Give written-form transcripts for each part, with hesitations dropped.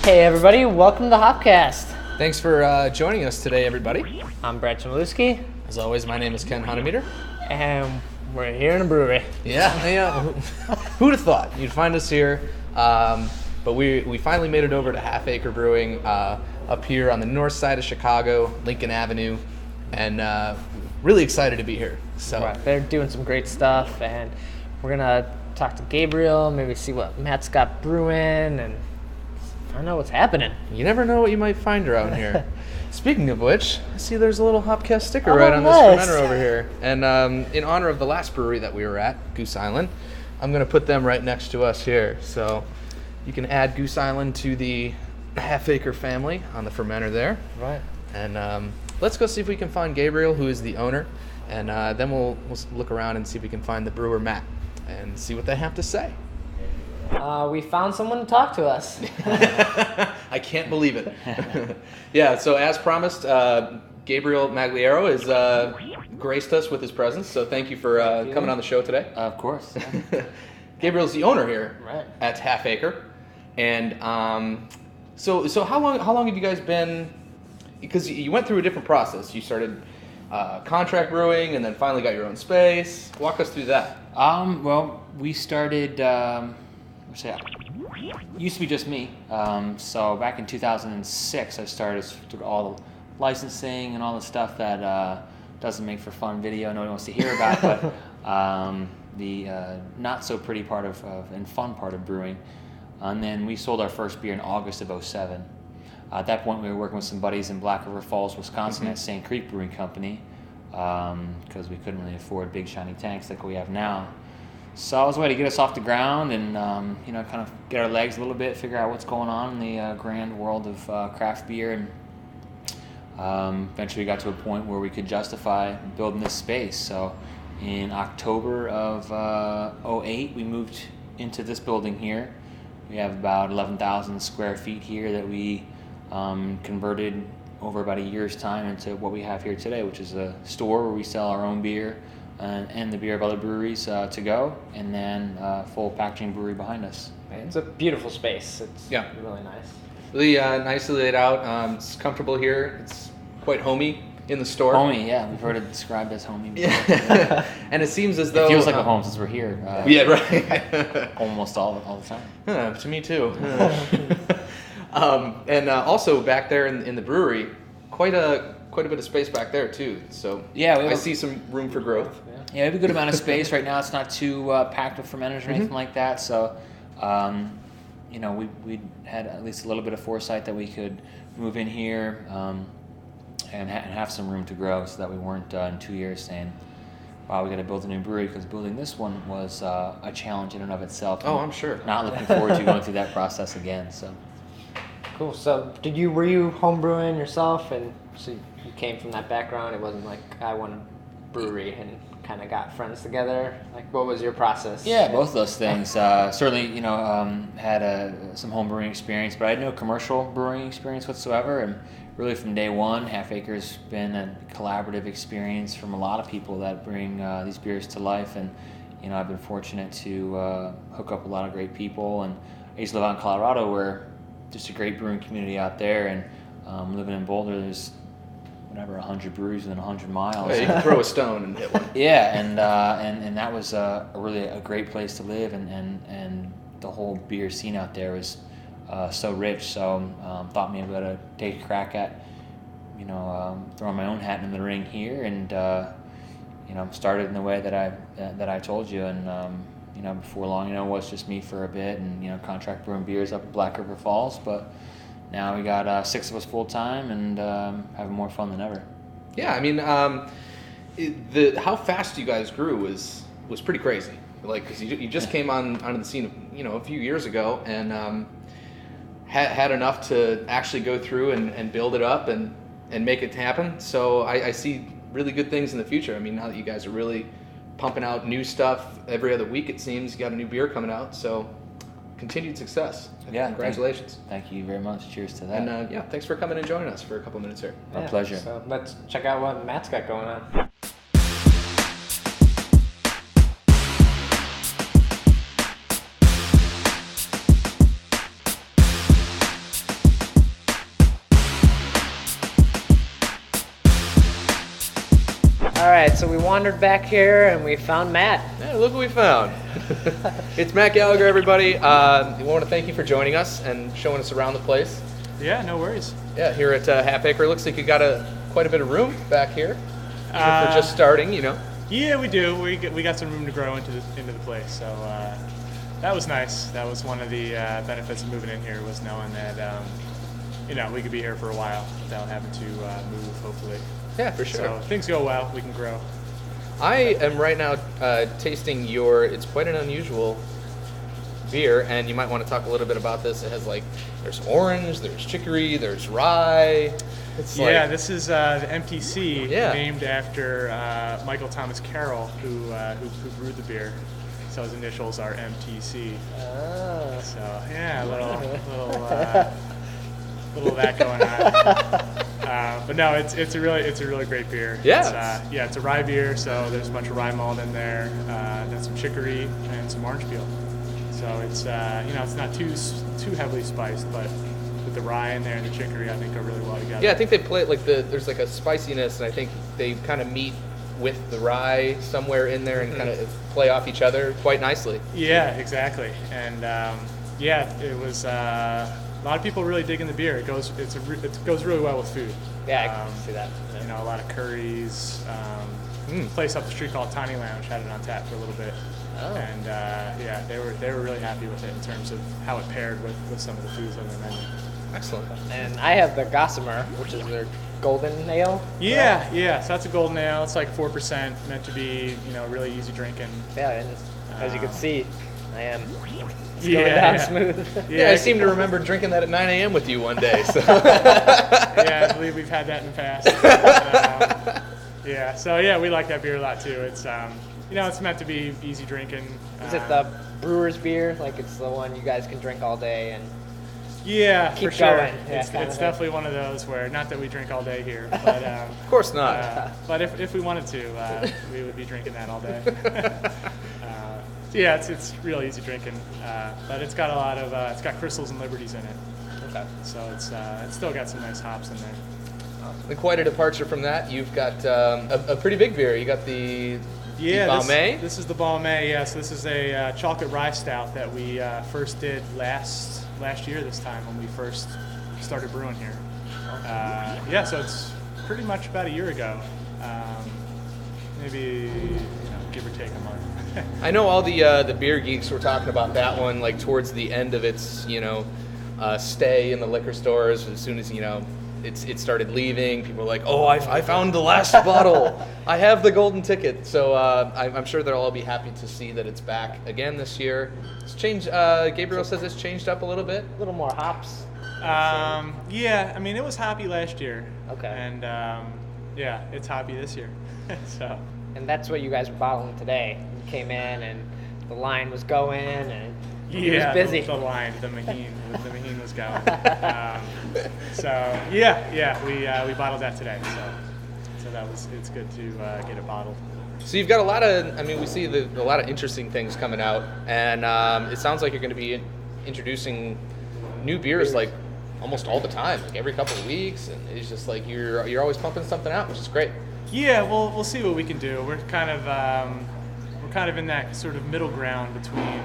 Hey everybody, welcome to HopCast. Thanks for joining us today, everybody. I'm Brad Chmielewski. As always, my name is Ken Hunnemeder. And we're here in a brewery. Yeah. Who'd have thought you'd find us here? But we finally made it over to Half Acre Brewing up here on the north side of Chicago, Lincoln Avenue, and really excited to be here. So Right, they're doing some great stuff, and we're gonna talk to Gabriel, maybe see what Matt's got brewing, and I know what's happening. you never know what you might find around here. Speaking of which, I see there's a little HopCast sticker Oh, right on nice. this fermenter over here. And in honor of the last brewery that we were at, Goose Island, I'm going to put them right next to us here. So you can add Goose Island to the Half Acre family on the fermenter there. Right. And let's go see if we can find Gabriel, who is the owner. And then we'll look around and see if we can find the brewer, Matt, and see what they have to say. We found someone to talk to us. I can't believe it. Yeah, so as promised, Gabriel Magliaro has graced us with his presence, so thank you for coming on the show today. Of course. Gabriel's the owner here Right. at Half Acre. And so how long have you guys been, because you went through a different process. You started contract brewing and then finally got your own space. Walk us through that. Well, we started, used to be just me. So back in 2006, I started through all the licensing and all the stuff that doesn't make for fun video, nobody wants to hear about, but the not so pretty part of and fun part of brewing. And then we sold our first beer in August of 2007. At that point, we were working with some buddies in Black River Falls, Wisconsin at St. Creek Brewing Company, because we couldn't really afford big shiny tanks like we have now. So it was a way to get us off the ground and kind of get our legs a little bit, figure out what's going on in the grand world of craft beer, and eventually we got to a point where we could justify building this space. So in October of 2008, we moved into this building here. We have about 11,000 square feet here that we converted over about a year's time into what we have here today, which is a store where we sell our own beer and the beer of other breweries to go, and then full packaging brewery behind us. It's a beautiful space. It's Yeah. really nice. Really nicely laid out. It's comfortable here. It's quite homey in the store. Homey, yeah, we've heard it described as homey. Yeah. And it seems as though It feels like a home since we're here. Yeah, right. Almost all the time. To me too. And also back there in the brewery, quite a bit of space back there too. So Yeah, I see some room for growth. Yeah, we have a good amount of space right now. It's not too packed with fermenters or anything like that. So, we had at least a little bit of foresight that we could move in here and have some room to grow, so that we weren't in 2 years saying, "Wow, we got to build a new brewery," because building this one was a challenge in and of itself. Oh, I'm sure. Not looking forward to going through that process again. So. Cool. So were you home brewing yourself, and so you came from that background? It wasn't like I want a brewery and kind of got friends together. Like, what was your process? Yeah, both of those things. Certainly, had some home brewing experience, but I had no commercial brewing experience whatsoever. And really, from day one, Half Acre's been a collaborative experience from a lot of people that bring these beers to life. And I've been fortunate to hook up a lot of great people. And I used to live out in Colorado, where just a great brewing community out there. And living in Boulder, there's 100 breweries within 100 miles. Yeah, you can throw a stone and hit one. Yeah, and that was really a great place to live, and the whole beer scene out there was so rich. So thought maybe I'd to take a crack at throwing my own hat in the ring here, and started in the way that I told you, and before long it was just me for a bit, and contract brewing beers up at Black River Falls, but now we got 6 of us full time and having more fun than ever. Yeah, I mean, how fast you guys grew was pretty crazy. Like, because you just came onto the scene, a few years ago, and had enough to actually go through and build it up and make it happen. So I see really good things in the future. I mean, now that you guys are really pumping out new stuff every other week, it seems you got a new beer coming out. So continued success. Yeah, congratulations. Thank you very much. Cheers to that. And thanks for coming and joining us for a couple minutes here. My pleasure. So let's check out what Matt's got going on. right, so we wandered back here and we found Matt. Yeah, look what we found. It's Matt Gallagher, everybody. We want to thank you for joining us and showing us around the place. Yeah, no worries. Yeah, here at Half Acre. Looks like you got quite a bit of room back here for just starting, you know. Yeah, we do. We got some room to grow into the place, so that was nice. That was one of the benefits of moving in here, was knowing that we could be here for a while without having to move, hopefully. Yeah, for sure. So if things go well, we can grow. I am right now tasting it's quite an unusual beer, and you might want to talk a little bit about this. It has there's orange, there's chicory, there's rye. This is the MTC, Yeah. named after Michael Thomas Carroll, who brewed the beer. So his initials are MTC. Ah. So yeah, a little of that going on. But no, it's a really great beer. Yeah. It's a rye beer, so there's a bunch of rye malt in there, then some chicory and some orange peel. So it's it's not too heavily spiced, but with the rye in there and the chicory, I think go really well together. Yeah, I think they play there's a spiciness, and I think they kind of meet with the rye somewhere in there and kind of play off each other quite nicely. Yeah, exactly. And it was a lot of people really digging the beer. It goes really well with food. Yeah, I can see that. A lot of curries. A place up the street called Tiny Lounge had it on tap for a little bit. Oh. And they were really happy with it in terms of how it paired with some of the foods on their menu. Excellent. And I have the Gossamer, which is their golden ale. Yeah. So that's a golden ale. It's like 4%, meant to be really easy drinking. Yeah, and as you can see, I am. It's Yeah, going down yeah. smooth. Yeah, I seem to remember drinking that at 9 a.m. with you one day. So. Yeah, I believe we've had that in the past. We like that beer a lot too. It's it's meant to be easy drinking. Is it the brewer's beer? Like it's the one you guys can drink all day and Yeah, keep for sure. going. Yeah, It's kind of definitely one of those where, not that we drink all day here, but Of course not. but if we wanted to, we would be drinking that all day. It's real easy drinking, but it's got a lot of it's got crystals and liberties in it. Okay. So it's still got some nice hops in there. And quite a departure from that. You've got a pretty big beer. You got the Baumé. This is the Baumé. Yeah, so this is a chocolate rye stout that we first did last year this time when we first started brewing here. So it's pretty much about a year ago, maybe give or take a month. I know all the beer geeks were talking about that one towards the end of its stay in the liquor stores. As soon as it started leaving, people were like, "Oh, I found the last bottle. I have the golden ticket." So I'm sure they'll all be happy to see that it's back again this year. It's changed. Gabriel says it's changed up a little bit. A little more hops. It was hoppy last year. Okay. And it's hoppy this year. So. And that's what you guys were bottling today. You came in and the line was going and it was busy. The line, the Maheen was going. We bottled that today. So it's good to get it bottled. So you've got a lot of, we see a lot of interesting things coming out, and it sounds like you're going to be introducing new beers almost all the time, every couple of weeks, and it's just you're always pumping something out, which is great. Yeah, we'll see what we can do. We're kind of in that sort of middle ground between,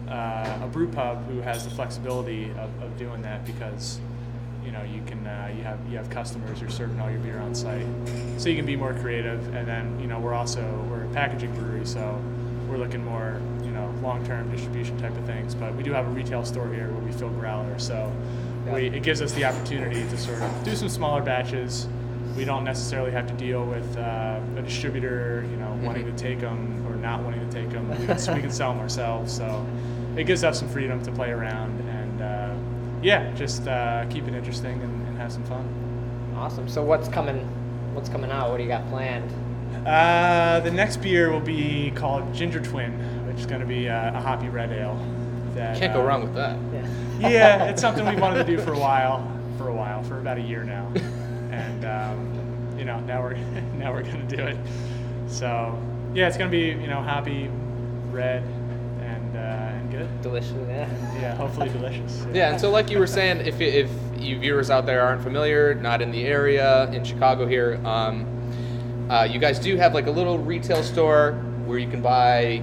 a brew pub who has the flexibility of doing that because, you can you have customers who are serving all your beer on site, so you can be more creative. And then we're a packaging brewery, so we're looking more long-term distribution type of things. But we do have a retail store here where we fill growlers, so it gives us the opportunity to sort of do some smaller batches. We don't necessarily have to deal with a distributor, wanting to take them or not wanting to take them. We can sell them ourselves. So it gives us some freedom to play around and just keep it interesting and have some fun. Awesome. So what's coming out? What do you got planned? The next beer will be called Ginger Twin, which is going to be a hoppy red ale. Can't go wrong with that. Yeah, it's something we wanted to do for about a year now. And now we're gonna do it. So it's gonna be hoppy, red, and good. Delicious, yeah. Yeah, hopefully delicious. Yeah, and so like you were saying, if you viewers out there aren't familiar, not in the area in Chicago here, You guys do have like a little retail store where you can buy,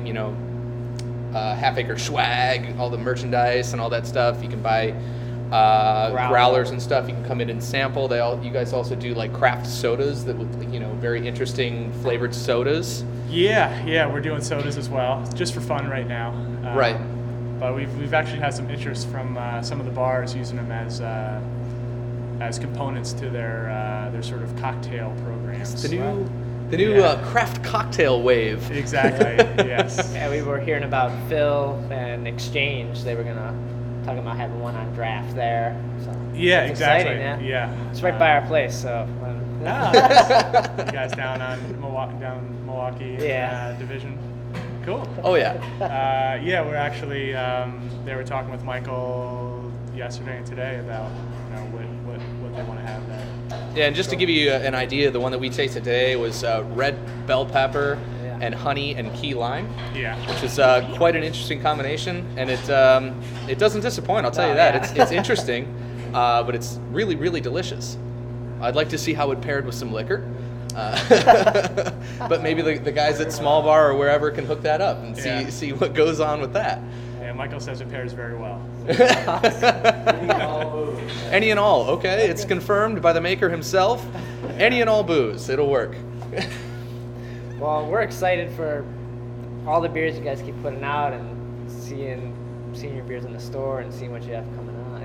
Half Acre swag, all the merchandise and all that stuff. You can buy growlers and stuff. You can come in and sample. You guys also do like craft sodas that with very interesting flavored sodas. Yeah, we're doing sodas as well, just for fun right now. Right. But we've actually had some interest from some of the bars using them as components to their sort of cocktail programs. The new craft cocktail wave. Exactly. Yes. Yeah, we were hearing about Phil and Exchange. They were talking about having one on draft there. So Yeah, it's exactly. Exciting, Yeah. It's right by our place, so. You guys down Milwaukee division. Cool. Oh yeah. We're actually they were talking with Michael yesterday and today about what they want to have there. Yeah, and just to give you an idea, the one that we tasted today was red bell pepper and honey and key lime. Yeah. Which is quite an interesting combination, and it doesn't disappoint. I'll tell you that. It's interesting, but it's really, really delicious. I'd like to see how it paired with some liquor. But maybe the guys at Small Bar or wherever can hook that up and see what goes on with that. Yeah, Michael says it pairs very well. Any and all, okay. It's confirmed by the maker himself. Any and all booze, it'll work. Well, we're excited for all the beers you guys keep putting out and seeing your beers in the store and seeing what you have coming out.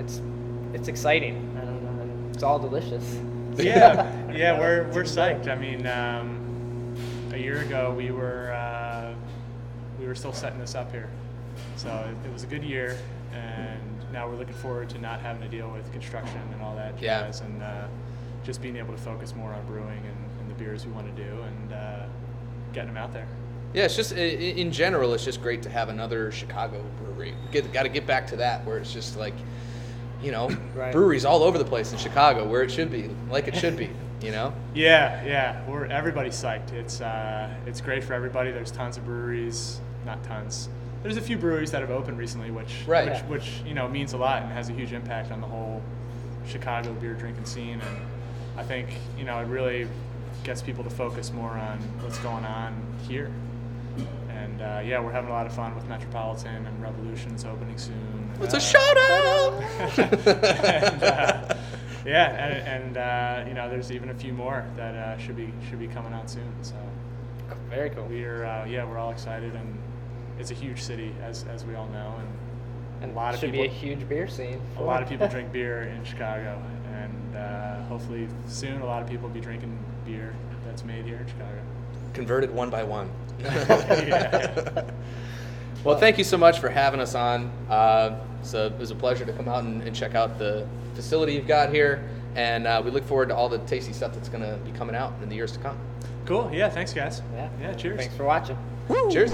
It's exciting. I don't know. And it's all delicious. Yeah, we're psyched. I mean, a year ago we were still setting this up here, so it was a good year, and now we're looking forward to not having to deal with construction and all that jazz, and just being able to focus more on brewing and the beers we want to do and getting them out there. Yeah, it's just in general, it's just great to have another Chicago brewery. Got to get back to that where it's just like, Right. breweries all over the place in Chicago where it should be, like it should be, Yeah. Everybody's psyched. It's great for everybody. There's tons of breweries, not tons. There's a few breweries that have opened recently, which means a lot and has a huge impact on the whole Chicago beer drinking scene. And I think it really gets people to focus more on what's going on here. And we're having a lot of fun with Metropolitan and Revolution's opening soon. It's a shout out. There's even a few more that should be coming out soon. So very cool. We're all excited, and it's a huge city, as we all know, and a lot of should people. Be a huge beer scene. A lot of people drink beer in Chicago, and hopefully soon a lot of people will be drinking beer that's made here in Chicago. Converted one by one. Yeah. Well, thank you so much for having us on. It was a pleasure to come out and check out the facility you've got here, and we look forward to all the tasty stuff that's going to be coming out in the years to come. Cool. Yeah. Thanks, guys. Yeah. Cheers. Thanks for watching. Cheers.